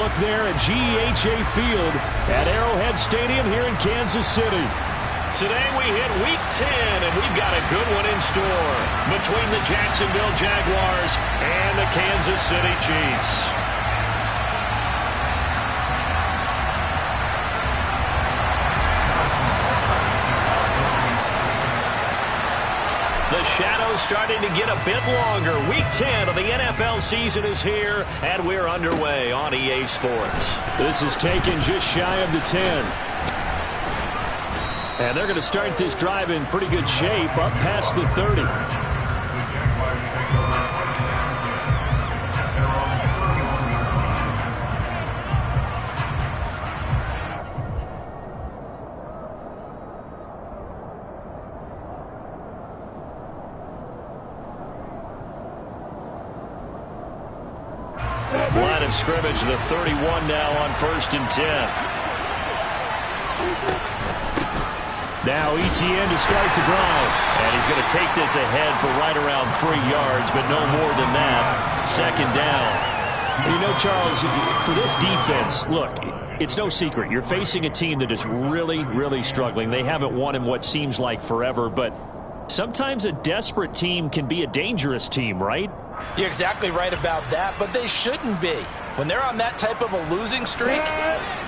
Look there at GEHA Field at Arrowhead Stadium here in Kansas City. Today we hit Week 10, and we've got a good one in store between the Jacksonville Jaguars and the Kansas City Chiefs. The shadow's starting to get a bit longer. Week 10 of the NFL season is here, and we're underway on EA Sports. This is taken just shy of the 10. And they're going to start this drive in pretty good shape up past the 30. Line of scrimmage, the 31 now on 1st and 10. Now ETN to start the drive. And he's going to take this ahead for right around 3 yards, but no more than that. 2nd down. You know, Charles, for this defense, look, it's no secret. You're facing a team that is really, really struggling. They haven't won in what seems like forever, but sometimes a desperate team can be a dangerous team, right? You're exactly right about that, but they shouldn't be. When they're on that type of a losing streak,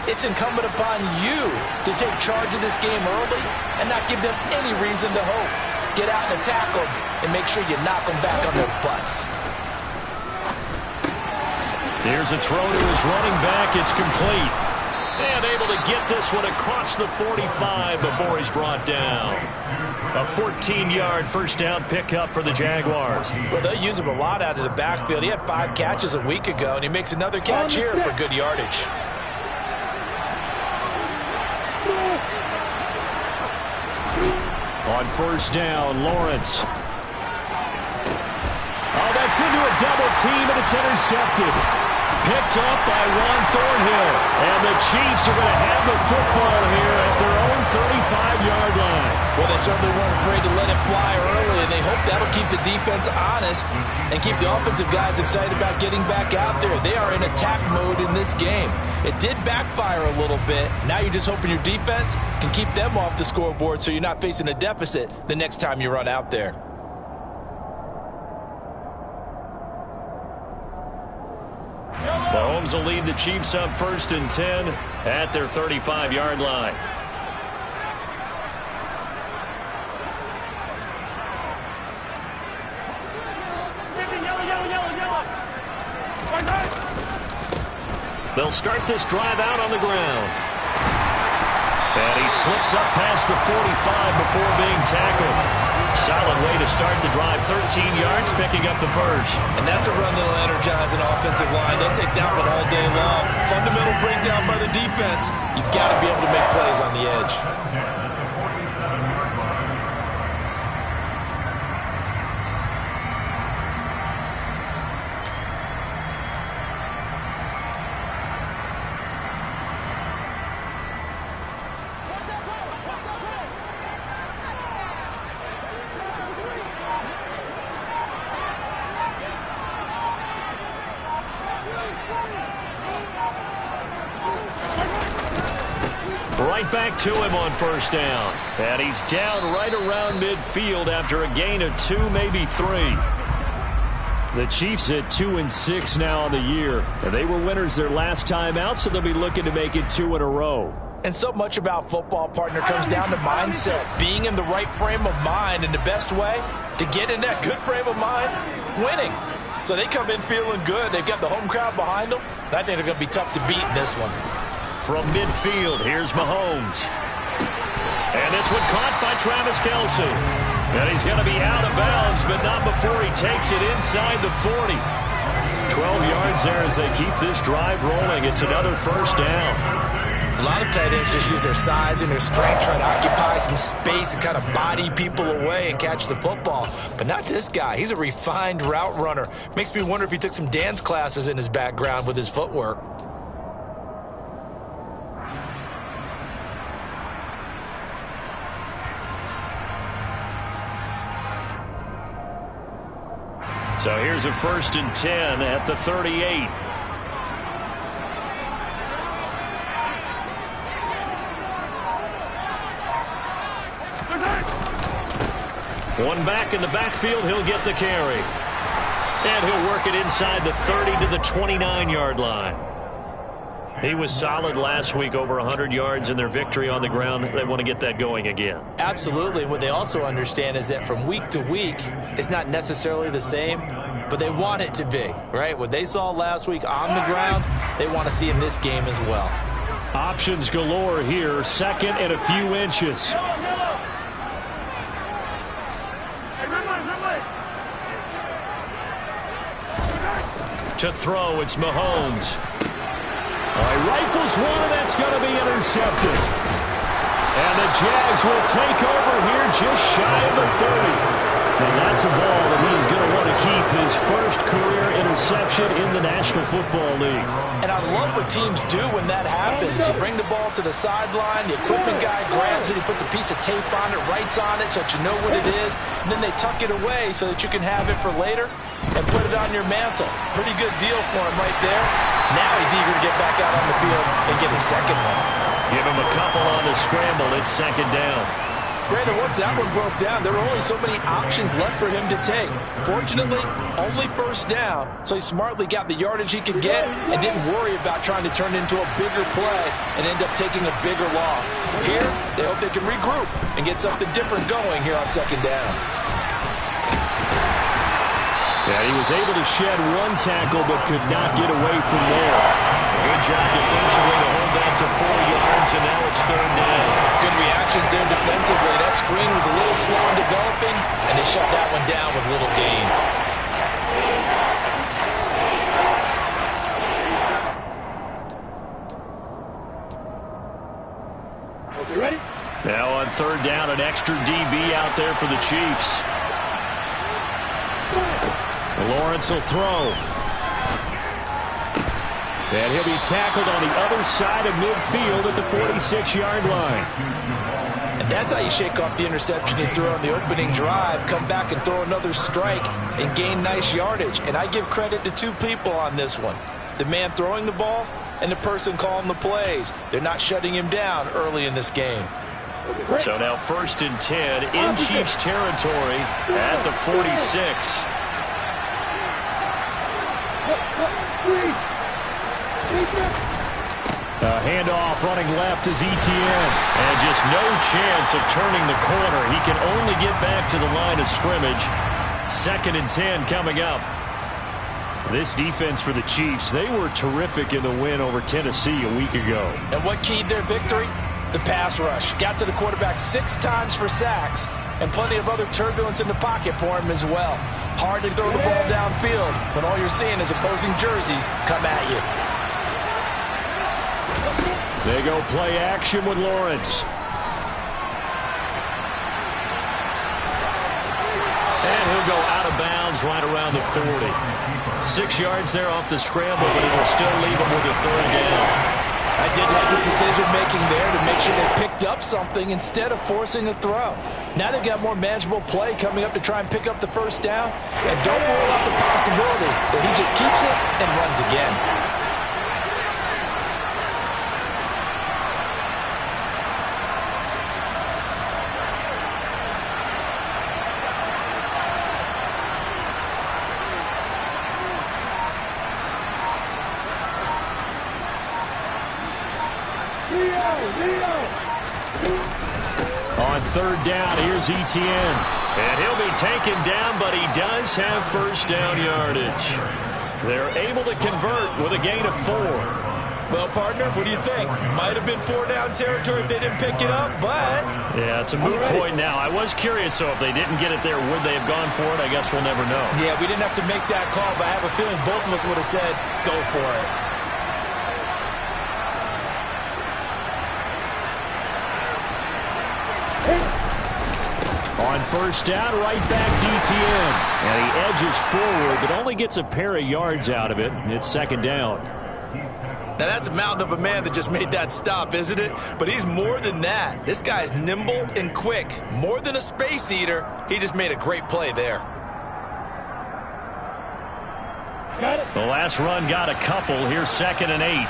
it's incumbent upon you to take charge of this game early and not give them any reason to hope. Get out and attack them and make sure you knock them back on their butts. Here's a throw to his running back. It's complete. And able to get this one across the 45 before he's brought down. A 14-yard first down pickup for the Jaguars. Well, they'll use him a lot out of the backfield. He had 5 catches a week ago, and he makes another catch here for good yardage. On 1st down, Lawrence. Oh, that's into a double team, and it's intercepted. Picked up by Ron Thornhill. And the Chiefs are going to have the football here at their own 35-yard line. Well, they certainly weren't afraid to let it fly early, and they hope that'll keep the defense honest and keep the offensive guys excited about getting back out there. They are in attack mode in this game. It did backfire a little bit. Now you're just hoping your defense can keep them off the scoreboard so you're not facing a deficit the next time you run out there. Mahomes will lead the Chiefs up 1st and 10 at their 35-yard line. They'll start this drive out on the ground. And he slips up past the 45 before being tackled. Solid way to start the drive. 13 yards, picking up the first. And that's a run that'll energize an offensive line. They'll take that one all day long. Fundamental breakdown by the defense. You've got to be able to make plays on the edge. Right back to him on 1st down. And he's down right around midfield after a gain of 2, maybe 3. The Chiefs at 2-6 now on the year. And they were winners their last time out, so they'll be looking to make it 2 in a row. And so much about football, partner, comes down to mindset. Being in the right frame of mind, and the best way to get in that good frame of mind, winning. So they come in feeling good. They've got the home crowd behind them. I think they're going to be tough to beat in this one. From midfield, here's Mahomes. And this one caught by Travis Kelce. And he's going to be out of bounds, but not before he takes it inside the 40. 12 yards there as they keep this drive rolling. It's another 1st down. A lot of tight ends just use their size and their strength, try to occupy some space and kind of body people away and catch the football. But not this guy. He's a refined route runner. Makes me wonder if he took some dance classes in his background with his footwork. So here's a 1st and 10 at the 38. One back in the backfield. He'll get the carry. And he'll work it inside the 30 to the 29-yard line. He was solid last week, over 100 yards in their victory on the ground. They want to get that going again. Absolutely. What they also understand is that from week to week, it's not necessarily the same, but they want it to be, right? What they saw last week on the ground, they want to see in this game as well. Options galore here. Second and a few inches. To throw, it's Mahomes. All right, rifles one, and that's going to be intercepted. And the Jags will take over here just shy of the 30. And that's a ball that he is going to want to keep, his first career interception in the National Football League. And I love what teams do when that happens. You bring the ball to the sideline, the equipment guy grabs it, he puts a piece of tape on it, writes on it so that you know what it is, and then they tuck it away so that you can have it for later and put it on your mantle. Pretty good deal for him right there. Now he's eager to get back out on the field and get his second one. Give him a couple on the scramble. It's second down. Brandon, once that one broke down, there were only so many options left for him to take. Fortunately, only first down, so he smartly got the yardage he could get and didn't worry about trying to turn it into a bigger play and end up taking a bigger loss. Here, they hope they can regroup and get something different going here on second down. Yeah, he was able to shed one tackle but could not get away from there. Good job defensively to hold that to 4 yards, and now it's third down. Good reactions there defensively. That screen was a little slow in developing, and they shut that one down with little gain. Okay, ready? Now on third down, an extra DB out there for the Chiefs. Lawrence will throw. And he'll be tackled on the other side of midfield at the 46-yard line. And that's how you shake off the interception you threw on the opening drive, come back and throw another strike and gain nice yardage. And I give credit to two people on this one. The man throwing the ball and the person calling the plays. They're not shutting him down early in this game. So now first and 10 in Chiefs territory at the 46. Handoff running left is Etienne. And just no chance of turning the corner. He can only get back to the line of scrimmage. Second and 10 coming up. This defense for the Chiefs, they were terrific in the win over Tennessee a week ago. And what keyed their victory? The pass rush. Got to the quarterback 6 times for sacks, and plenty of other turbulence in the pocket for him as well. Hard to throw the ball downfield when all you're seeing is opposing jerseys come at you. They go play action with Lawrence. And he'll go out of bounds right around the 40. 6 yards there off the scramble, but it'll still leave him with a third down. I did like his decision-making there to make sure they picked up something instead of forcing a throw. Now they've got more manageable play coming up to try and pick up the first down. And don't rule out the possibility that he just keeps it and runs again. On third down, here's Etienne. And he'll be taken down, but he does have first down yardage. They're able to convert with a gain of 4. Well, partner, what do you think? Might have been 4-down territory if they didn't pick it up, but... Yeah, it's a moot point now. I was curious, so if they didn't get it there, would they have gone for it? I guess we'll never know. Yeah, we didn't have to make that call, but I have a feeling both of us would have said, go for it. On first down, right back to Etienne. And he edges forward, but only gets a pair of yards out of it. It's second down. Now, that's a mountain of a man that just made that stop, isn't it? But he's more than that. This guy's nimble and quick. More than a space eater, he just made a great play there. The last run got a couple. Here's second and 8.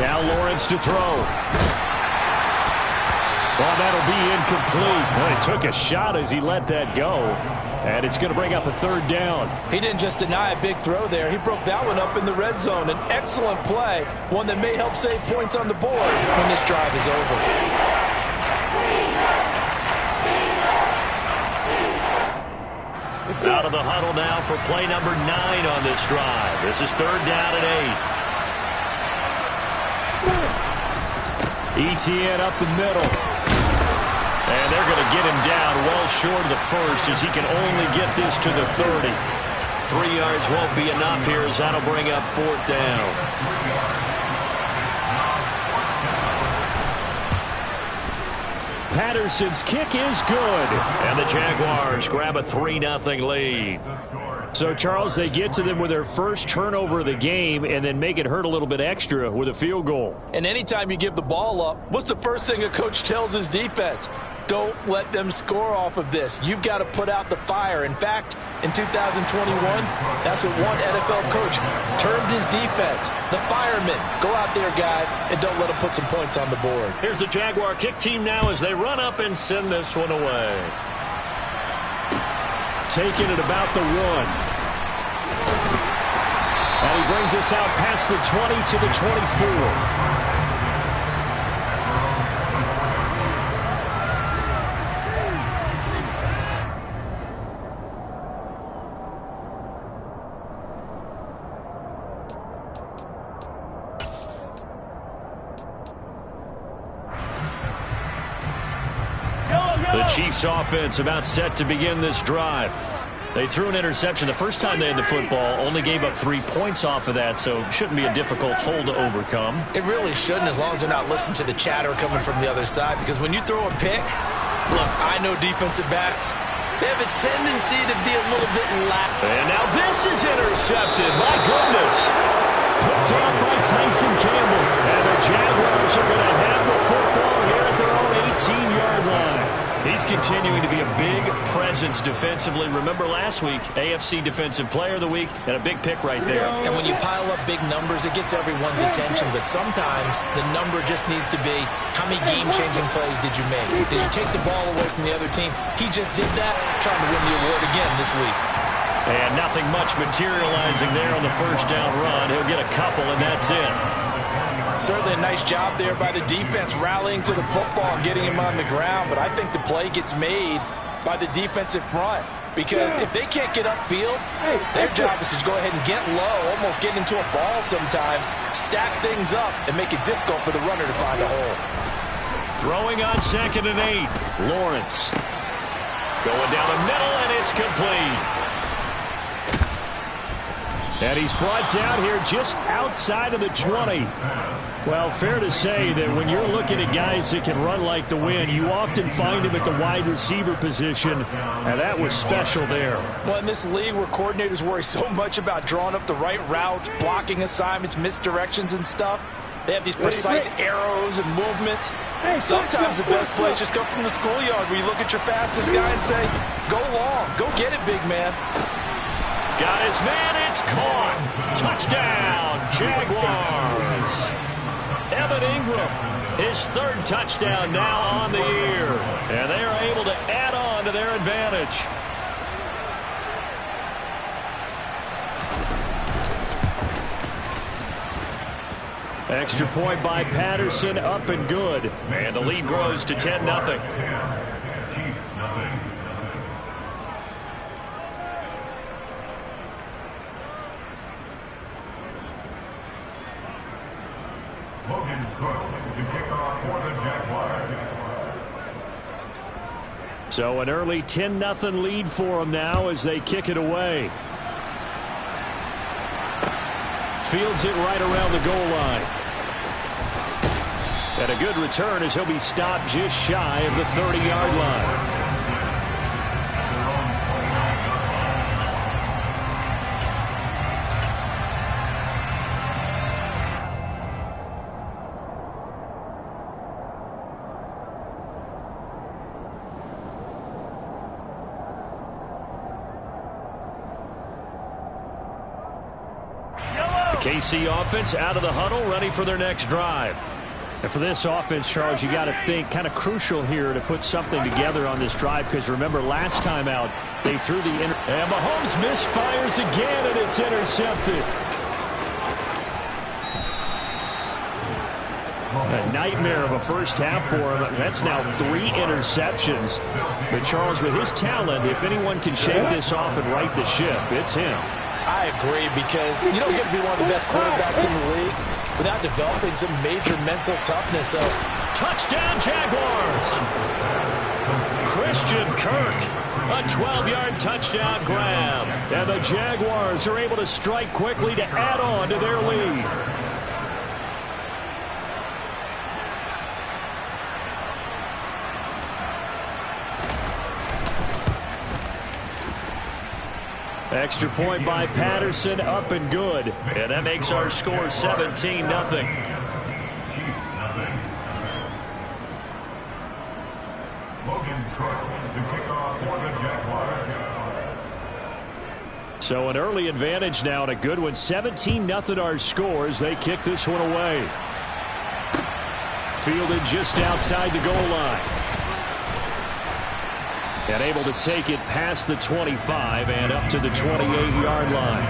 Now Lawrence to throw. Well, that'll be incomplete. Well, he took a shot as he let that go. And it's going to bring up a third down. He didn't just deny a big throw there. He broke that one up in the red zone. An excellent play, one that may help save points on the board when this drive is over. Out of the huddle now for play number 9 on this drive. This is third down and 8. ETN up the middle. And they're going to get him down well short of the first as he can only get this to the 30. 3 yards won't be enough here as that'll bring up fourth down. Patterson's kick is good. And the Jaguars grab a 3-0 lead. So, Charles, they get to them with their first turnover of the game and then make it hurt a little bit extra with a field goal. And anytime you give the ball up, what's the first thing a coach tells his defense? Don't let them score off of this. You've got to put out the fire. In fact, in 2021, that's what one NFL coach termed his defense. The firemen. Go out there, guys, and don't let them put some points on the board. Here's the Jaguar kick team now as they run up and send this one away. Taking it about the 1. And he brings us out past the 20 to the 24. The Chiefs offense about set to begin this drive. They threw an interception the first time they had the football, only gave up 3 points off of that, so shouldn't be a difficult hole to overcome. It really shouldn't, as long as they're not listening to the chatter coming from the other side, because when you throw a pick, look, I know defensive backs, they have a tendency to be a little bit lax. And now this is intercepted. My goodness. Put down by Tyson Campbell. And the Jaguars are going to have the football here at their own 18-yard line. He's continuing to be a big presence defensively. Remember last week, AFC Defensive Player of the Week, and a big pick right there. And when you pile up big numbers, it gets everyone's attention. But sometimes the number just needs to be, how many game-changing plays did you make? Did you take the ball away from the other team? He just did that, trying to win the award again this week. And nothing much materializing there on the first down run. He'll get a couple, and that's it. Certainly a nice job there by the defense rallying to the football and getting him on the ground, but I think the play gets made by the defensive front, because if they can't get upfield, their job is to go ahead and get low, almost get into a ball sometimes, stack things up, and make it difficult for the runner to find a hole. Throwing on 2nd and 8. Lawrence going down the middle, and it's complete. And he's brought down here just outside of the 20. Well, fair to say that when you're looking at guys that can run like the wind, you often find him at the wide receiver position, and that was special there. Well, in this league where coordinators worry so much about drawing up the right routes, blocking assignments, misdirections and stuff, they have these precise arrows and movements. Sometimes the best plays just come from the schoolyard where you look at your fastest guy and say, go long, go get it, big man. Got his man, it's caught. Touchdown, Jaguars. Evan Ingram, his 3rd touchdown now on the year. And they are able to add on to their advantage. Extra point by Patterson, up and good. And the lead grows to 10-0. So an early 10-0 lead for them now as they kick it away. Fields it right around the goal line. And a good return as he'll be stopped just shy of the 30-yard line. KC offense out of the huddle, ready for their next drive. And for this offense, Charles, you got to think kind of crucial here to put something together on this drive, because remember last time out they threw the and Mahomes misfires again, and it's intercepted. A nightmare of a first half for him. That's now 3 interceptions. But Charles, with his talent, if anyone can shake this off and right the ship, it's him. I agree, because you don't get to be one of the best quarterbacks in the league without developing some major mental toughness. So, touchdown Jaguars! Christian Kirk, a 12-yard touchdown grab. And the Jaguars are able to strike quickly to add on to their lead. Extra point by Patterson, up and good. And that makes our score 17-0. So an early advantage now, and a good one. 17-0 our score as they kick this one away. Fielded just outside the goal line. And able to take it past the 25 and up to the 28-yard line.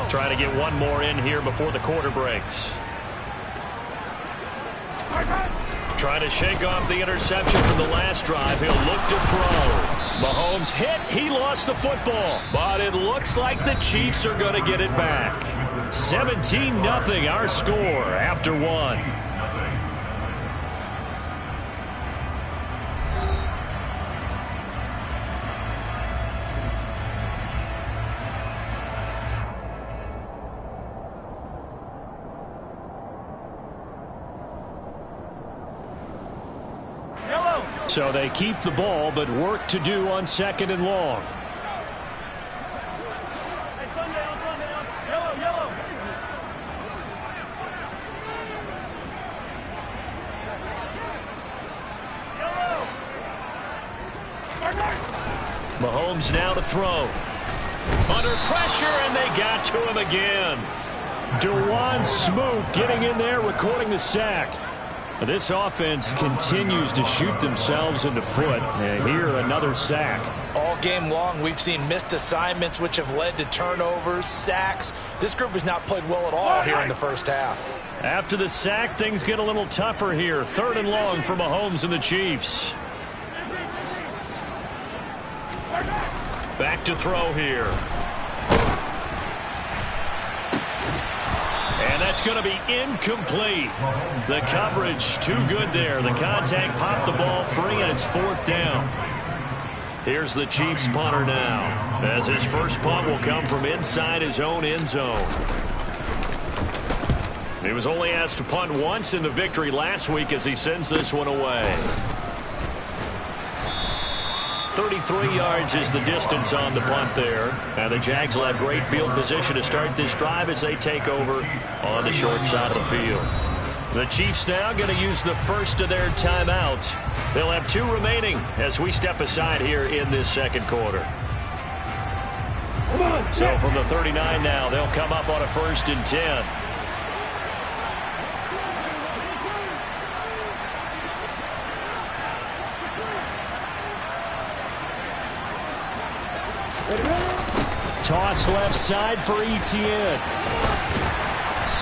Trying to get one more in here before the quarter breaks. Trying to shake off the interception from the last drive. He'll look to throw. Mahomes hit. He lost the football. But it looks like the Chiefs are going to get it back. 17-0 our score after one. So they keep the ball, but work to do on 2nd and long. Mahomes now to throw. Under pressure, and they got to him again. Dewan Smoot getting in there, recording the sack. This offense continues to shoot themselves in the foot. And here, another sack. All game long, we've seen missed assignments, which have led to turnovers, sacks. This group has not played well at all here in the first half. After the sack, things get a little tougher here. 3rd and long for Mahomes and the Chiefs. Back to throw here. And that's going to be incomplete. The coverage too good there. The contact popped the ball free, and it's 4th down. Here's the Chiefs punter now, as his first punt will come from inside his own end zone. He was only asked to punt once in the victory last week as he sends this one away. 33 yards is the distance on the punt there. And the Jags will have great field position to start this drive as they take over on the short side of the field. The Chiefs now going to use the first of their timeouts. They'll have 2 remaining as we step aside here in this 2nd quarter. So from the 39 now, they'll come up on a 1st and 10. Toss left side for Etienne.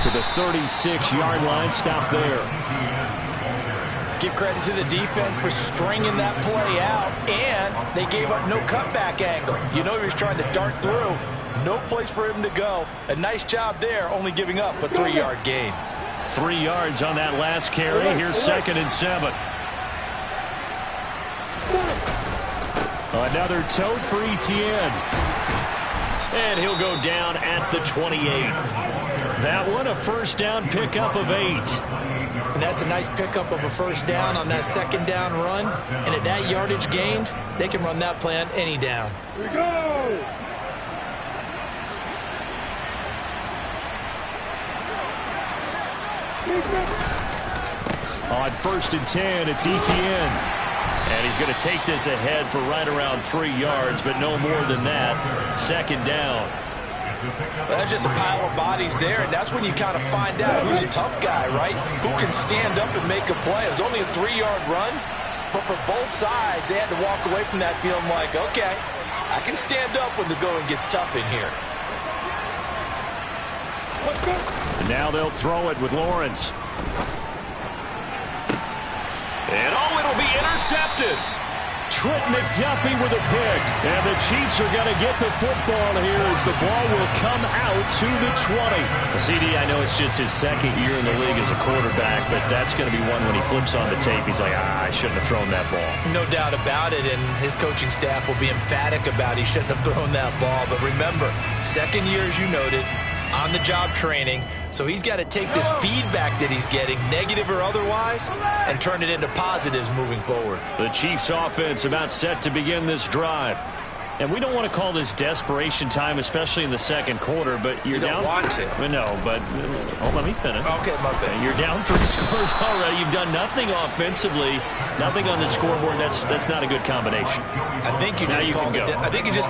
To the 36-yard line. Stop there. Give credit to the defense for stringing that play out, and they gave up no cutback angle. You know he was trying to dart through. No place for him to go. A nice job there, only giving up a 3-yard gain. 3 yards on that last carry. Here's 2nd and 7. Another tote for Etienne. And he'll go down at the 28. That one a 1st down pickup of 8. And that's a nice pickup of a 1st down on that 2nd down run. And at that yardage gained, they can run that play on any down. Here we go! On 1st and 10, it's Etienne. And he's going to take this ahead for right around 3 yards, but no more than that. 2nd down. That's just a pile of bodies there, and that's when you kind of find out who's a tough guy, right? Who can stand up and make a play. It was only a 3-yard run, but for both sides, they had to walk away from that feeling like, okay, I can stand up when the going gets tough in here. And now they'll throw it with Lawrence. And it'll be intercepted. Trent McDuffie with a pick. And the Chiefs are going to get the football here as the ball will come out to the 20. CD, I know it's just his 2nd year in the league as a quarterback, but that's going to be one when he flips on the tape. He's like, I shouldn't have thrown that ball. No doubt about it, and his coaching staff will be emphatic about he shouldn't have thrown that ball. But remember, 2nd year, as you noted, on-the-job training, so he's got to take this feedback that he's getting, negative or otherwise, and turn it into positives moving forward. The Chiefs offense about set to begin this drive. And we don't want to call this desperation time, especially in the 2nd quarter, but you're down. You don't want to. No, but let me finish. Okay, my bad. You're down 3 scores already. You've done nothing offensively, nothing on the scoreboard. That's not a good combination. I think you just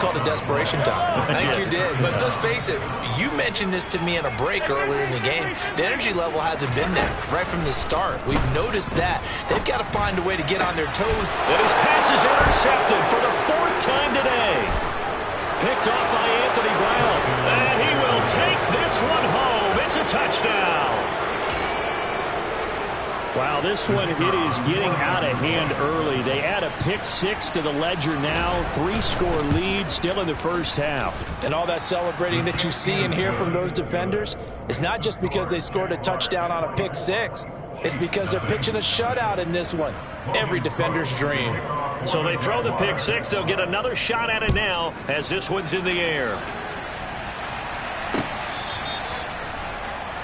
called it desperation time. I think you did. But let's face it, you mentioned this to me in a break earlier in the game. The energy level hasn't been there right from the start. We've noticed that. They've got to find a way to get on their toes. And his pass is intercepted for the 4th time today. Picked off by Anthony Brown. And he will take this one home. It's a touchdown. Wow, this one, it is getting out of hand early. They add a pick 6 to the ledger now. 3-score lead still in the 1st half. And all that celebrating that you see and hear from those defenders is not just because they scored a touchdown on a pick 6. It's because they're pitching a shutout in this one. Every defender's dream. So they throw the pick 6. They'll get another shot at it now as this one's in the air.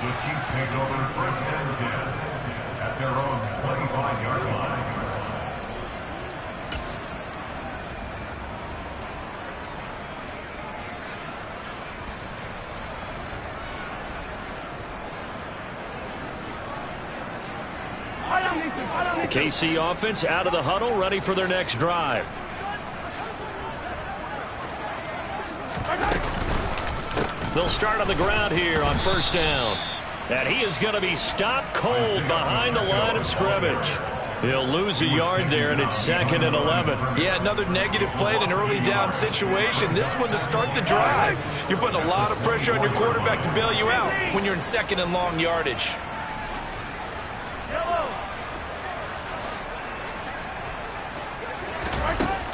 The Chiefs take over 1st and 10 at their own 25-yard line. The KC offense out of the huddle, ready for their next drive. They'll start on the ground here on 1st down. And he is going to be stopped cold behind the line of scrimmage. He'll lose a yard there, and it's 2nd and 11. Yeah, another negative play in an early down situation. This one to start the drive. You're putting a lot of pressure on your quarterback to bail you out when you're in 2nd and long yardage.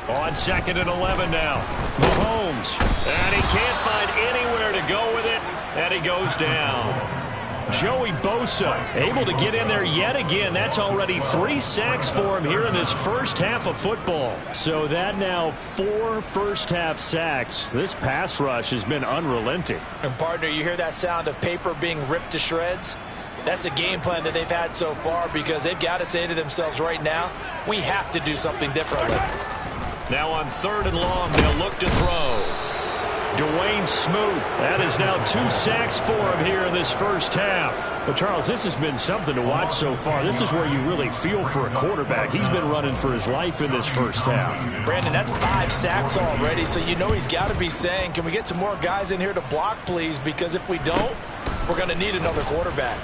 On 2nd and 11 now. Mahomes. And he can't find anywhere to go with it. And he goes down. Joey Bosa able to get in there yet again. That's already 3 sacks for him here in this 1st half of football. So that now 4 first-half sacks. This pass rush has been unrelenting. And partner, you hear that sound of paper being ripped to shreds? That's the game plan that they've had so far because they've got to say to themselves right now, we have to do something differently. Now on 3rd and long, they'll look to throw. Dwayne Smoot. That is now 2 sacks for him here in this 1st half. But, Charles, this has been something to watch so far. This is where you really feel for a quarterback. He's been running for his life in this 1st half. Brandon, that's 5 sacks already, so you know he's got to be saying, can we get some more guys in here to block, please? Because if we don't, we're going to need another quarterback.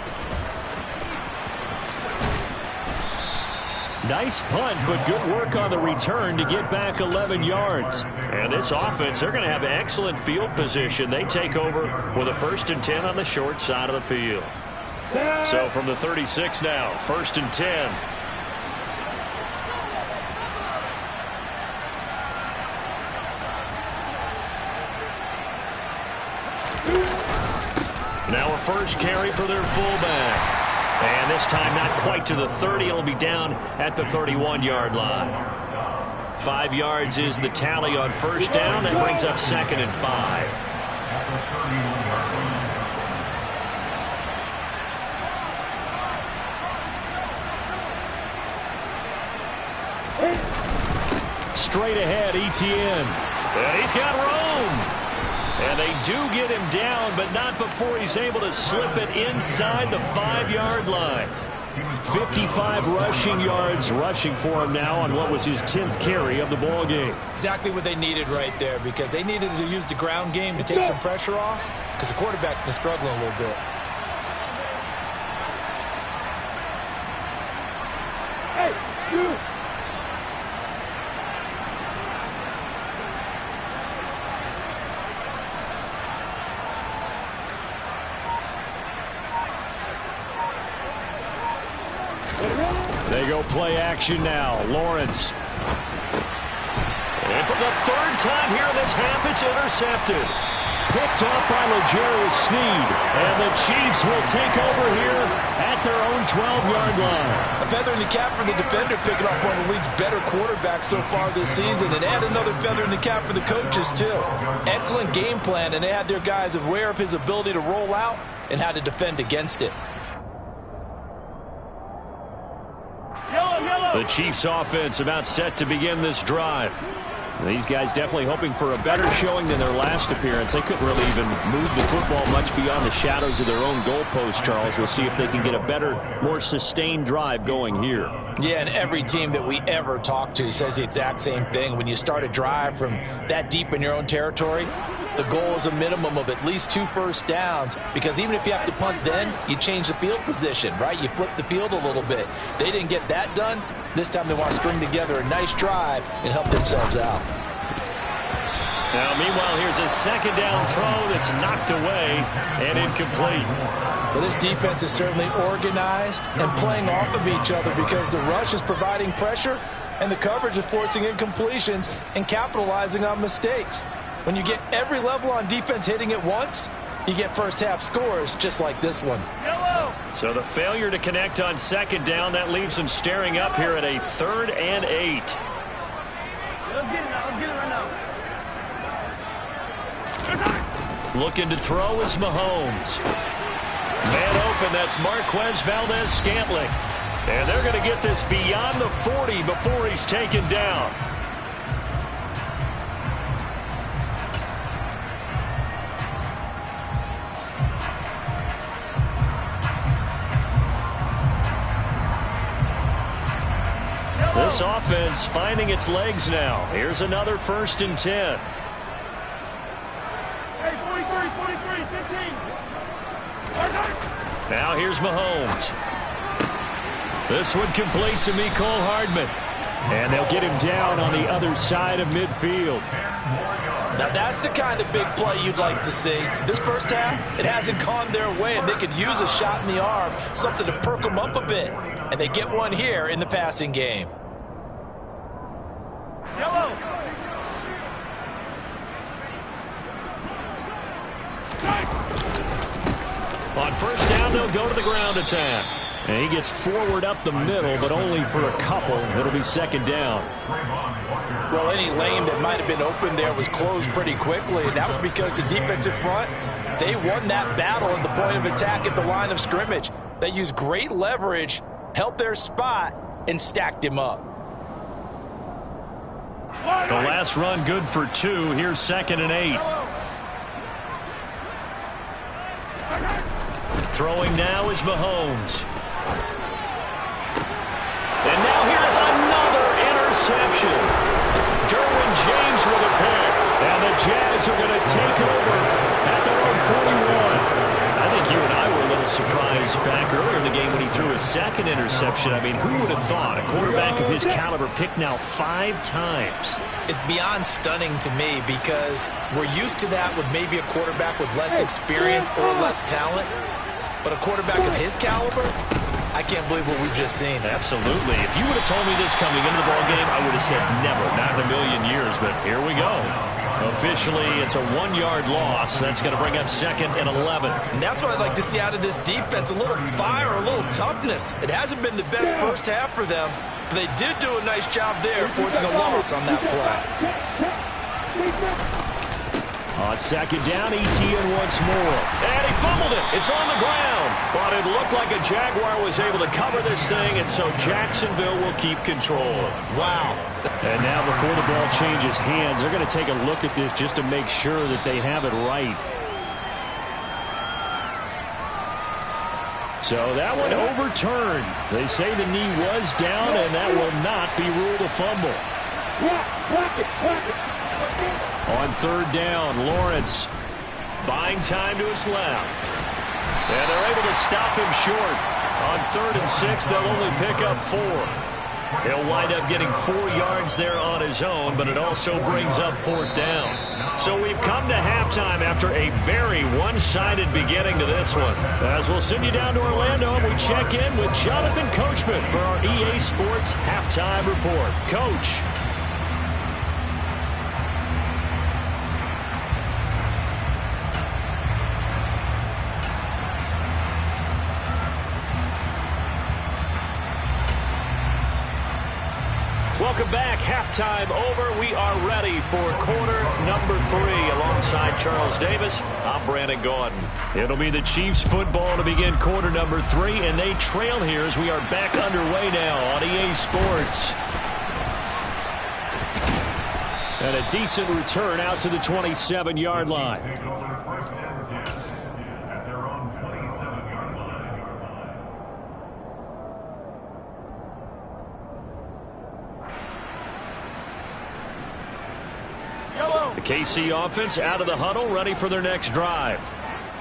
Nice punt, but good work on the return to get back 11 yards. And this offense, they're going to have excellent field position. They take over with a 1st and 10 on the short side of the field. So from the 36 now, 1st and 10. Now a first carry for their fullback. And this time not quite to the 30. It'll be down at the 31-yard line. 5 yards is the tally on 1st down. That brings up 2nd and 5. Straight ahead, Etienne. And he's got room. And they do get him down, but not before he's able to slip it inside the 5-yard line. 55 rushing yards rushing for him now on what was his 10th carry of the ball game. Exactly what they needed right there, because they needed to use the ground game to take some pressure off, because the quarterback's been struggling a little bit. They go play action now. Lawrence. And for the third time here in this half, it's intercepted. Picked off by Jaguars Sneed. And the Chiefs will take over here at their own 12-yard line. A feather in the cap for the defender, picking off one of the league's better quarterbacks so far this season. And add another feather in the cap for the coaches, too. Excellent game plan, and they had their guys aware of his ability to roll out and how to defend against it. The Chiefs offense about set to begin this drive. These guys definitely hoping for a better showing than their last appearance. They couldn't really even move the football much beyond the shadows of their own goalpost, Charles. We'll see if they can get a better, more sustained drive going here. Yeah, and every team that we ever talk to says the exact same thing. When you start a drive from that deep in your own territory, the goal is a minimum of at least 2 first downs, because even if you have to punt then, you change the field position, right? You flip the field a little bit. They didn't get that done. This time they want to string together a nice drive and help themselves out. Now, meanwhile, here's a second down throw that's knocked away and incomplete. Well, this defense is certainly organized and playing off of each other, because the rush is providing pressure and the coverage is forcing incompletions and capitalizing on mistakes. When you get every level on defense hitting at once, you get first half scores just like this one. So the failure to connect on second down, that leaves them staring up here at a 3rd and 8. Let's get it now. Let's get it right now. Looking to throw is Mahomes. Man open, that's Marquez Valdez-Scantling. And they're going to get this beyond the 40 before he's taken down. This offense finding its legs now. Here's another 1st and 10. Hey, 43, 15. Now here's Mahomes. This one complete to Mecole Hardman. And they'll get him down on the other side of midfield. Now that's the kind of big play you'd like to see. This first half, it hasn't gone their way, and they could use a shot in the arm, something to perk them up a bit. And they get one here in the passing game. Yellow. On first down, they'll go to the ground attack. And he gets forward up the middle, but only for a couple. It'll be 2nd down. Well, any lane that might have been open there was closed pretty quickly, and that was because the defensive front, they won that battle at the point of attack at the line of scrimmage. They used great leverage, held their spot, and stacked him up. The last run good for 2. Here's 2nd and 8. Throwing now is Mahomes. And now here's another interception. Derwin James with a pick. And the Jags are going to take over at their own 41. I think you and I were a little surprised back earlier in the game when he threw his 2nd interception. I mean, who would have thought a quarterback of his caliber picked now 5 times? It's beyond stunning to me, because we're used to that with maybe a quarterback with less experience or less talent. But a quarterback of his caliber, I can't believe what we've just seen. Absolutely. If you would have told me this coming into the ballgame, I would have said never, not in a million years. But here we go. Officially, it's a 1-yard loss. That's going to bring up 2nd and 11. And that's what I'd like to see out of this defense, a little fire, a little toughness. It hasn't been the best first half for them, but they did do a nice job there, forcing a loss on that play. On 2nd down, Etienne once more. And he fumbled it. It's on the ground. But it looked like a Jaguar was able to cover this thing, and so Jacksonville will keep control. Wow. And now before the ball changes hands, they're going to take a look at this just to make sure that they have it right. So that one overturned. They say the knee was down, and that will not be ruled a fumble. On third down, Lawrence buying time to his left. And they're able to stop him short. On 3rd and 6, they'll only pick up 4. He'll wind up getting 4 yards there on his own, but it also brings up 4th down. So we've come to halftime after a very one-sided beginning to this one. As we'll send you down to Orlando, and we check in with Jonathan Coachman for our EA Sports Halftime Report. Coach. Welcome back. Halftime over. We are ready for quarter number 3. Alongside Charles Davis, I'm Brandon Gordon. It'll be the Chiefs football to begin quarter number 3, and they trail here as we are back underway now on EA Sports. And a decent return out to the 27-yard line. The KC offense out of the huddle, ready for their next drive.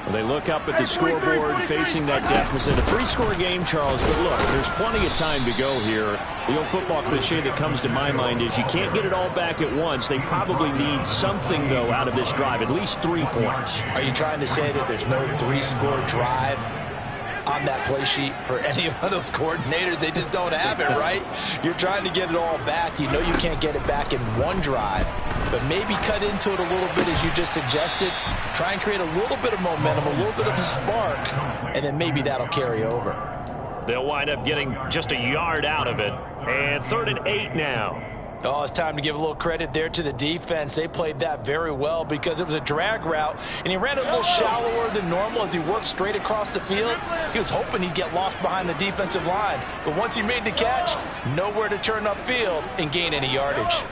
Well, they look up at the scoreboard facing that deficit. A 3-score game, Charles, but look, there's plenty of time to go here. The old football cliche that comes to my mind is you can't get it all back at once. They probably need something, though, out of this drive, at least 3 points. Are you trying to say that there's no 3-score drive on that play sheet for any of those coordinators? They just don't have it, right? You're trying to get it all back. You know you can't get it back in one drive, but maybe cut into it a little bit as you just suggested. Try and create a little bit of momentum, a little bit of a spark, and then maybe that'll carry over. They'll wind up getting just a yard out of it. And 3rd and 8 now. Oh, it's time to give a little credit there to the defense. They played that very well because it was a drag route, and he ran a little shallower than normal as he worked straight across the field. He was hoping he'd get lost behind the defensive line, but once he made the catch, nowhere to turn upfield and gain any yardage.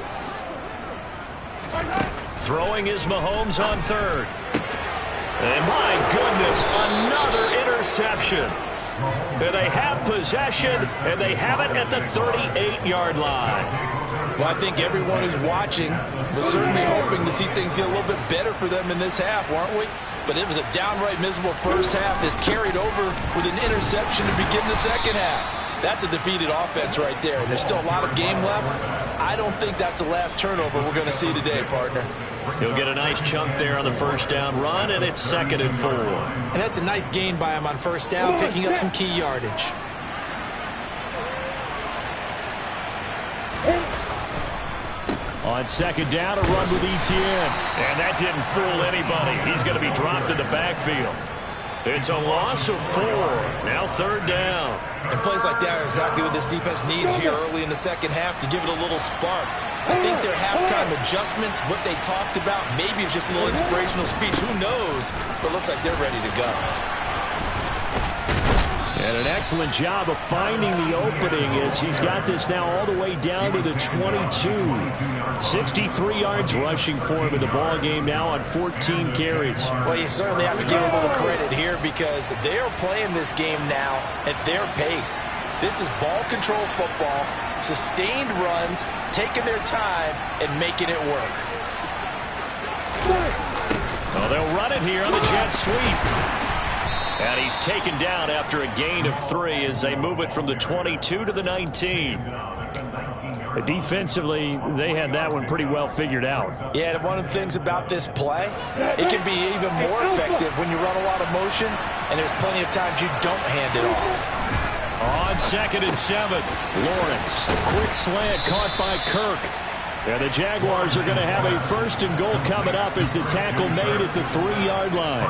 Throwing is Mahomes on 3rd. And my goodness, another interception. And they have possession, and they have it at the 38-yard line. Well, I think everyone who's watching was certainly hoping to see things get a little bit better for them in this half, weren't we? But it was a downright miserable first half that's carried over with an interception to begin the second half. That's a defeated offense right there, and there's still a lot of game left. I don't think that's the last turnover we're going to see today, partner. He'll get a nice chunk there on the first down run, and it's 2nd and 4. And that's a nice gain by him on first down, picking up some key yardage. On 2nd down, a run with Etienne. And that didn't fool anybody. He's going to be dropped in the backfield. It's a loss of 4. Now 3rd down. And plays like that are exactly what this defense needs here early in the second half to give it a little spark. I think their halftime adjustments, what they talked about, maybe it was just a little inspirational speech. Who knows? But it looks like they're ready to go. And an excellent job of finding the opening as he's got this now all the way down to the 22. 63 yards rushing for him in the ball game now on 14 carries. Well, you certainly have to give a little credit here because they are playing this game now at their pace. This is ball control football, sustained runs, taking their time and making it work. Well, they'll run it here on the jet sweep. And he's taken down after a gain of 3 as they move it from the 22 to the 19. Defensively, they had that one pretty well figured out. Yeah, and one of the things about this play, it can be even more effective when you run a lot of motion, and there's plenty of times you don't hand it off. On 2nd and 7, Lawrence, quick slant caught by Kirk. And the Jaguars are going to have a 1st and goal coming up as the tackle made at the 3-yard line.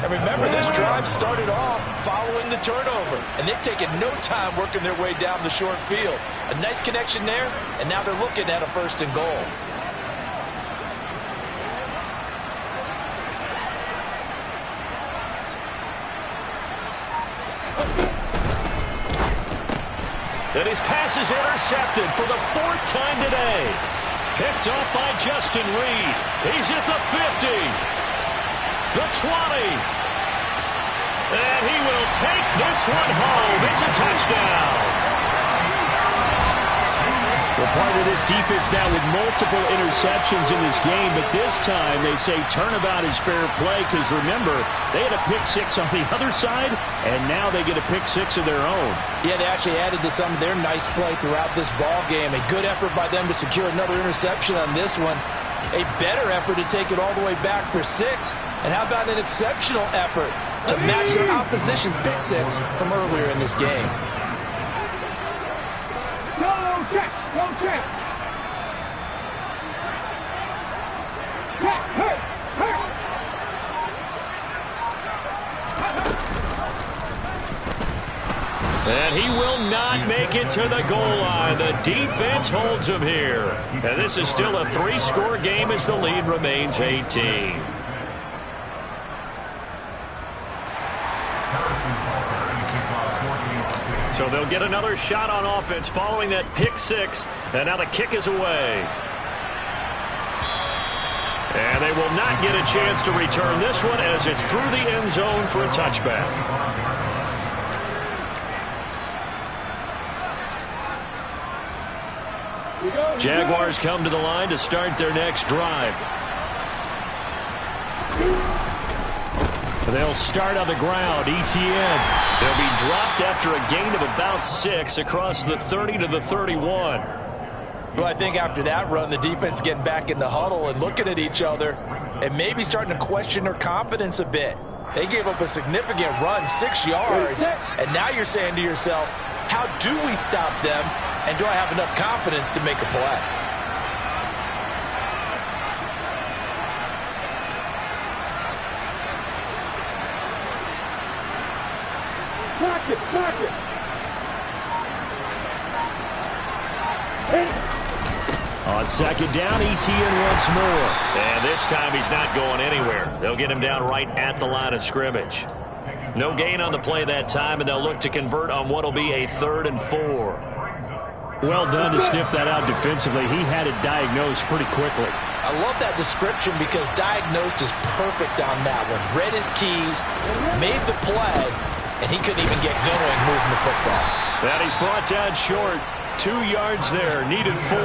And remember, this drive started off following the turnover, and they've taken no time working their way down the short field. A nice connection there, and now they're looking at a 1st and goal. And his pass is intercepted for the 4th time today. Picked off by Justin Reed. He's at the 50. The 20. And he will take this one home. It's a touchdown. Well, part of this defense now with multiple interceptions in this game, but this time they say turnabout is fair play because, remember, they had a pick-6 on the other side, and now they get a pick-6 of their own. Yeah, they actually added to some of their nice play throughout this ball game. A good effort by them to secure another interception on this one. A better effort to take it all the way back for 6. And how about an exceptional effort to match their opposition's pick-6 from earlier in this game? And he will not make it to the goal line. The defense holds him here. And this is still a 3-score game as the lead remains 18. So they'll get another shot on offense following that pick-6. And now the kick is away. And they will not get a chance to return this one as it's through the end zone for a touchback. Jaguars come to the line to start their next drive. They'll start on the ground. ETN. They'll be dropped after a gain of about 6 across the 30 to the 31. Well, I think after that run, the defense is getting back in the huddle and looking at each other and maybe starting to question their confidence a bit. They gave up a significant run, 6 yards, and now you're saying to yourself, how do we stop them, and do I have enough confidence to make a play? On second down, ETN once more. And this time he's not going anywhere. They'll get him down right at the line of scrimmage. No gain on the play that time, and they'll look to convert on what will be a 3rd and 4. Well done to sniff that out defensively. He had it diagnosed pretty quickly. I love that description because diagnosed is perfect on that one. Read his keys, made the play, and he couldn't even get going moving the football. And he's brought down short. 2 yards there, needed 4.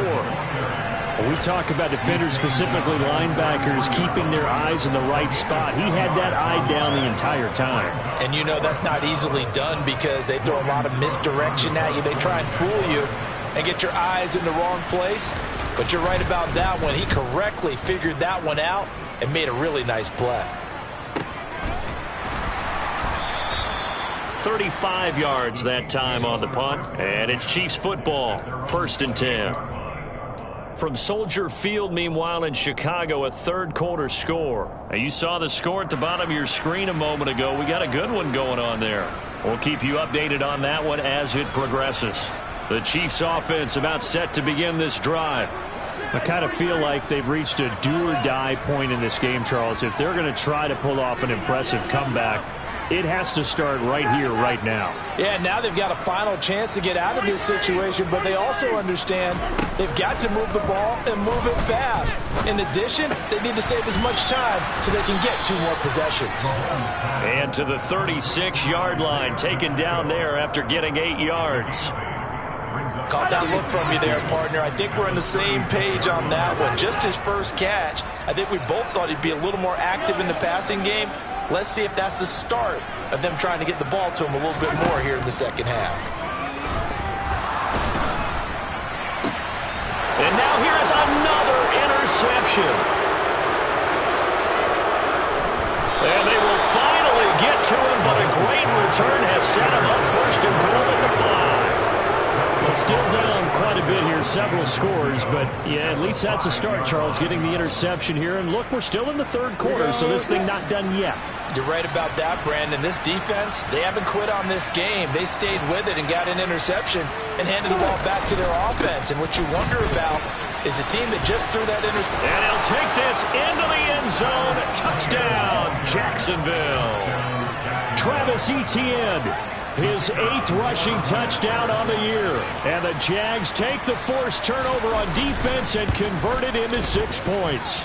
When we talk about defenders, specifically linebackers, keeping their eyes in the right spot. He had that eye down the entire time. And you know that's not easily done because they throw a lot of misdirection at you. They try and fool you and get your eyes in the wrong place. But you're right about that one. He correctly figured that one out and made a really nice play. 35 yards that time on the punt. And it's Chiefs football, 1st and 10. From Soldier Field, meanwhile, in Chicago, a 3rd quarter score. Now, you saw the score at the bottom of your screen a moment ago. We got a good one going on there. We'll keep you updated on that one as it progresses. The Chiefs offense about set to begin this drive. I kind of feel like they've reached a do-or-die point in this game, Charles. If they're going to try to pull off an impressive comeback, it has to start right here, right now. Yeah, now they've got a final chance to get out of this situation, but they also understand they've got to move the ball and move it fast. In addition, they need to save as much time so they can get 2 more possessions. And to the 36-yard line, taken down there after getting 8 yards. Caught that look from you there, partner. I think we're on the same page on that one. Just his first catch. I think we both thought he'd be a little more active in the passing game. Let's see if that's the start of them trying to get the ball to him a little bit more here in the second half. And now here is another interception. And they will finally get to him, but a great return has set him up 1st and goal at the 5. Well, still down quite a bit here, several scores, but yeah, at least that's a start, Charles, getting the interception here. And look, we're still in the 3rd quarter, so this thing not done yet. You're right about that, Brandon. This defense, they haven't quit on this game. They stayed with it and got an interception and handed the ball back to their offense. And what you wonder about is the team that just threw that interception. And he'll take this into the end zone. Touchdown, Jacksonville. Travis Etienne, his 8th rushing touchdown on the year. And the Jags take the forced turnover on defense and convert it into 6 points.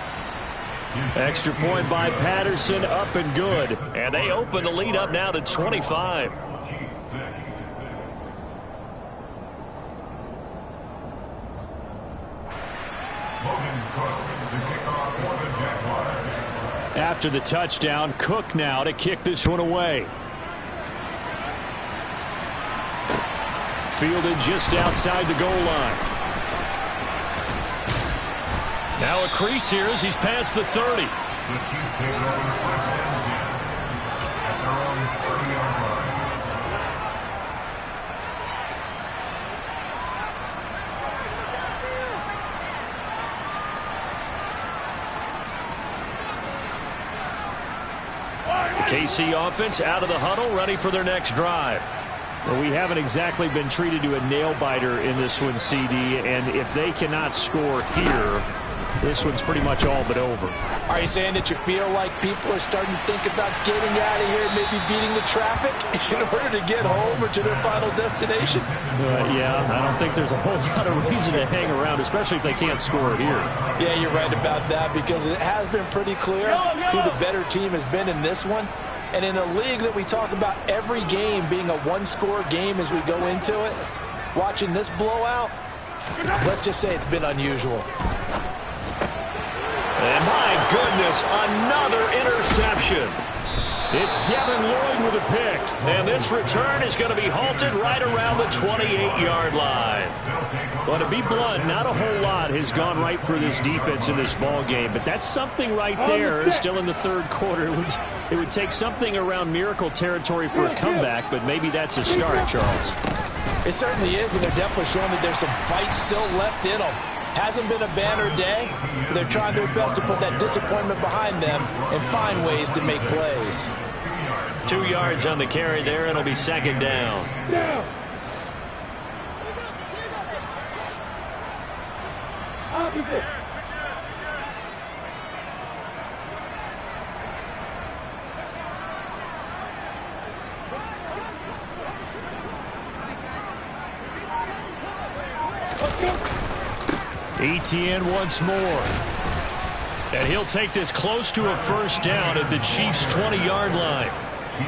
Extra point by Patterson, up and good. And they open the lead up now to 25. After the touchdown, Cook now to kick this one away. Fielded just outside the goal line. Now a crease here as he's past the 30. The KC offense out of the huddle, ready for their next drive. Well, we haven't exactly been treated to a nail-biter in this one, CD, and if they cannot score here, this one's pretty much all but over. Are you saying that you feel like people are starting to think about getting out of here, maybe beating the traffic in order to get home or to their final destination? Yeah, I don't think there's a whole lot of reason to hang around, especially if they can't score here. Yeah, you're right about that, because it has been pretty clear who the better team has been in this one. And in a league that we talk about every game being a one-score game as we go into it, watching this blowout, let's just say it's been unusual. And my goodness, another interception. It's Devin Lloyd with a pick. And this return is going to be halted right around the 28-yard line. Well, to be blunt, not a whole lot has gone right for this defense in this ball game, but that's something right there. Still in the third quarter. It would take something around miracle territory for a comeback, but maybe that's a start, Charles. It certainly is, and they're definitely showing that there's some fight still left in them. Hasn't been a banner day, but they're trying their best to put that disappointment behind them and find ways to make plays. 2 yards on the carry there. It'll be second down. Opposite. Etienne once more. And he'll take this close to a first down at the Chiefs' 20-yard line.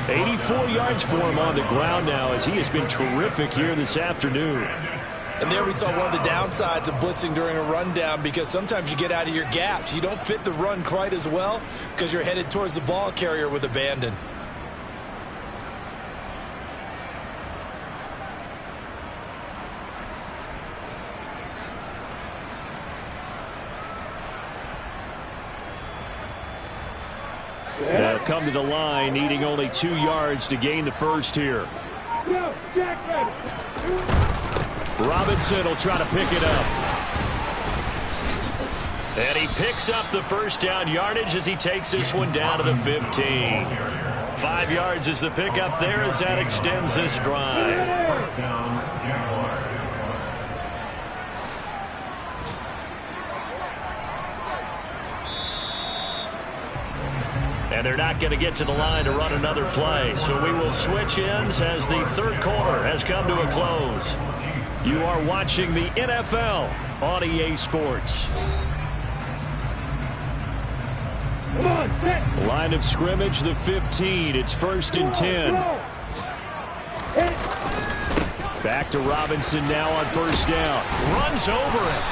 84 yards for him on the ground now, as he has been terrific here this afternoon. And there we saw one of the downsides of blitzing during a rundown, because sometimes you get out of your gaps. You don't fit the run quite as well because you're headed towards the ball carrier with abandon. Come to the line, needing only 2 yards to gain the first here. Robinson will try to pick it up. And he picks up the first down yardage as he takes this one down to the 15. 5 yards is the pickup there as that extends this drive. And they're not going to get to the line to run another play. So we will switch ends as the third quarter has come to a close. You are watching the NFL on EA Sports. Come on, set. Line of scrimmage, the 15. It's 1st and 10. Back to Robinson now on first down. Runs over it.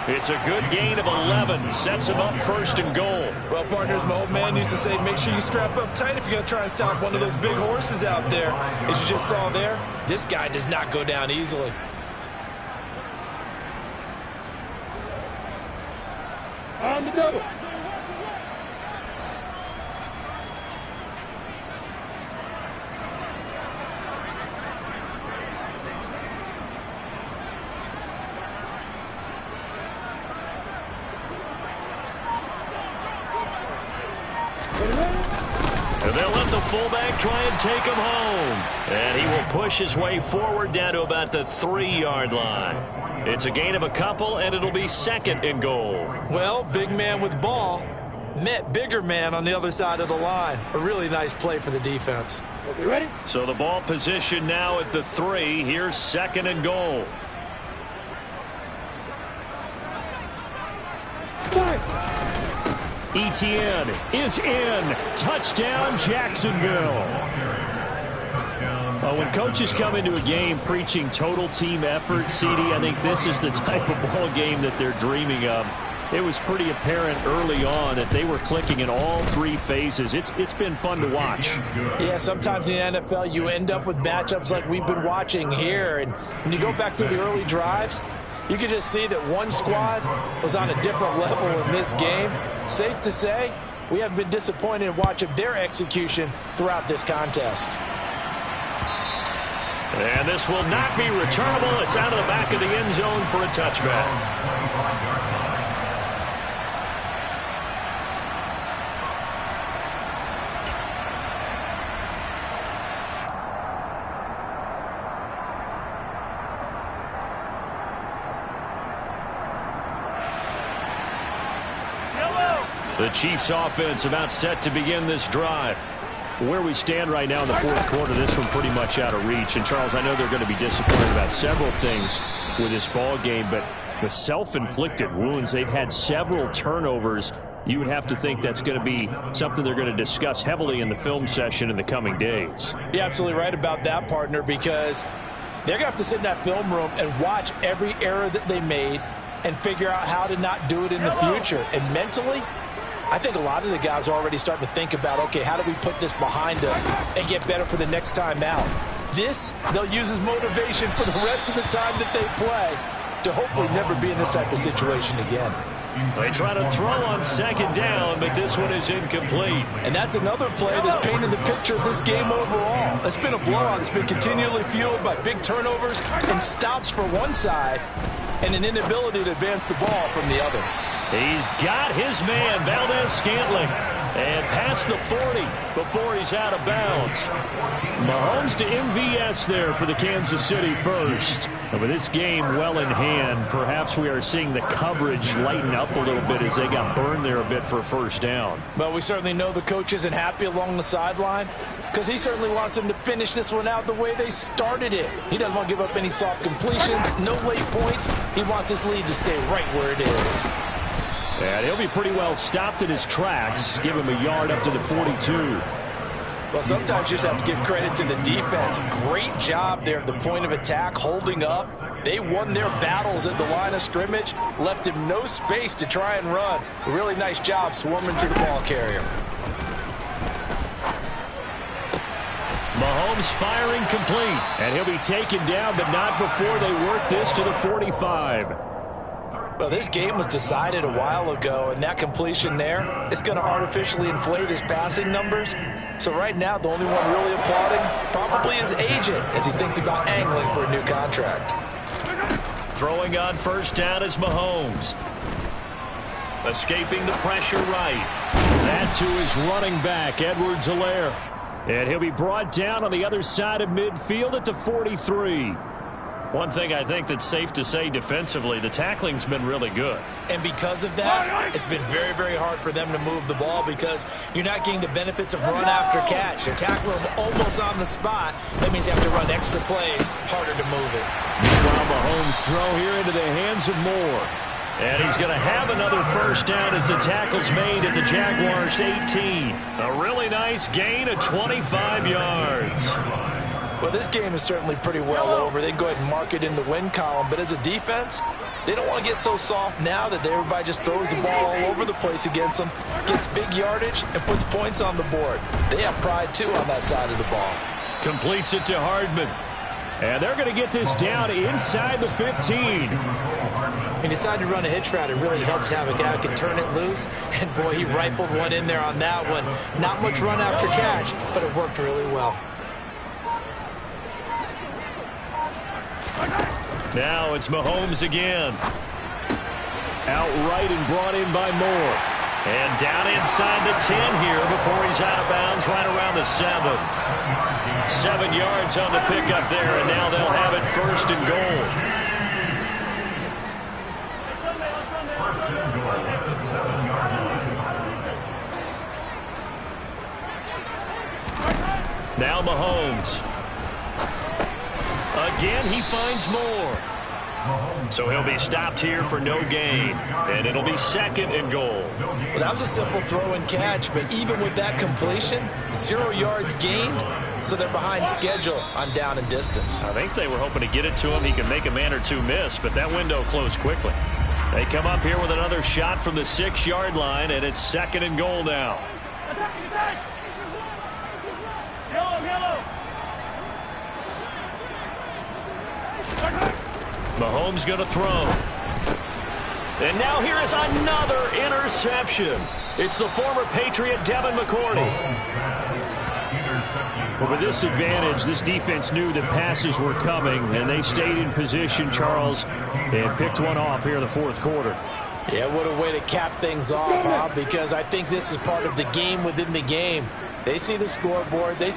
It's a good gain of 11. Sets him up 1st and goal. Well, partners, my old man used to say, make sure you strap up tight if you're going to try and stop one of those big horses out there. As you just saw there, this guy does not go down easily. On the double. And they'll let the fullback try and take him home. And he will push his way forward down to about the 3-yard line. It's a gain of a couple, and it'll be 2nd and goal. Well, big man with ball. Bigger man on the other side of the line. A really nice play for the defense. Okay, ready? So the ball position now at the 3. Here's 2nd and goal. Etienne is in. Touchdown, Jacksonville. When coaches come into a game preaching total team effort, CD, I think this is the type of ball game that they're dreaming of. It was pretty apparent early on that they were clicking in all 3 phases. It's been fun to watch. Yeah, sometimes in the NFL you end up with matchups like we've been watching here. And when you go back through the early drives, you can just see that one squad was on a different level in this game. Safe to say, we haven't been disappointed in watching their execution throughout this contest. And this will not be returnable. It's out of the back of the end zone for a touchback. The Chiefs offense about set to begin this drive. Where we stand right now in the 4th quarter, this one pretty much out of reach. And, Charles, I know they're going to be disappointed about several things with this ball game, but the self-inflicted wounds, they've had several turnovers. You would have to think that's going to be something they're going to discuss heavily in the film session in the coming days. You're absolutely right about that, partner, because they're going to have to sit in that film room and watch every error that they made and figure out how to not do it in the future. And mentally, I think a lot of the guys are already starting to think about, okay, how do we put this behind us and get better for the next time out? This, they'll use as motivation for the rest of the time that they play to hopefully never be in this type of situation again. They try to throw on 2nd down, but this one is incomplete. And that's another play that's painted the picture of this game overall. It's been a blowout. It's been continually fueled by big turnovers and stops for one side and an inability to advance the ball from the other. He's got his man, Valdez-Scantling, and past the 40 before he's out of bounds. Mahomes to MVS there for the Kansas City first. And with this game well in hand, perhaps we are seeing the coverage lighten up a little bit as they got burned there a bit for a 1st down. But we certainly know the coach isn't happy along the sideline because he certainly wants them to finish this one out the way they started it. He doesn't want to give up any soft completions, no late points. He wants his lead to stay right where it is. And he'll be pretty well stopped in his tracks. Give him a yard up to the 42. Well, sometimes you just have to give credit to the defense. Great job there at the point of attack, holding up. They won their battles at the line of scrimmage, left him no space to try and run. A really nice job swarming to the ball carrier. Mahomes firing complete. And he'll be taken down, but not before they work this to the 45. Well, this game was decided a while ago, and that completion there is going to artificially inflate his passing numbers. So right now, the only one really applauding probably his agent as he thinks about angling for a new contract. Throwing on 1st down is Mahomes. Escaping the pressure right. That to his running back, Edwards-Helaire. And he'll be brought down on the other side of midfield at the 43. One thing I think that's safe to say defensively, the tackling's been really good. And because of that, it's been very, very hard for them to move the ball because you're not getting the benefits of run after catch. They're tackling them almost on the spot. That means you have to run extra plays, harder to move it. Meanwhile, Mahomes throw here into the hands of Moore. And he's going to have another 1st down as the tackle's made at the Jaguars 18. A really nice gain of 25 yards. Well, this game is certainly pretty well over. They can go ahead and mark it in the win column. But as a defense, they don't want to get so soft now that everybody just throws the ball all over the place against them, gets big yardage, and puts points on the board. They have pride, too, on that side of the ball. Completes it to Hardman. And they're going to get this down inside the 15. He decided to run a hitch route. It really helped to have a guy who can turn it loose. And, boy, he rifled one in there on that one. Not much run after catch, but it worked really well. Now it's Mahomes again. Outright and brought in by Moore. And down inside the 10 here before he's out of bounds right around the 7. 7 yards on the pickup there, and now they'll have it 1st and goal. Now Mahomes. Again, he finds more. So he'll be stopped here for no gain. And it'll be 2nd and goal. Well, that was a simple throw and catch, but even with that completion, 0 yards gained, so they're behind schedule on down and distance. I think they were hoping to get it to him. He can make a man or two miss, but that window closed quickly. They come up here with another shot from the 6-yard line, and it's 2nd and goal now. Mahomes going to throw. And now here is another interception. It's the former Patriot Devin McCourty. Well, with this advantage, this defense knew that passes were coming, and they stayed in position, Charles, and picked one off here in the 4th quarter. Yeah, what a way to cap things off, huh? Because I think this is part of the game within the game. They see the scoreboard. They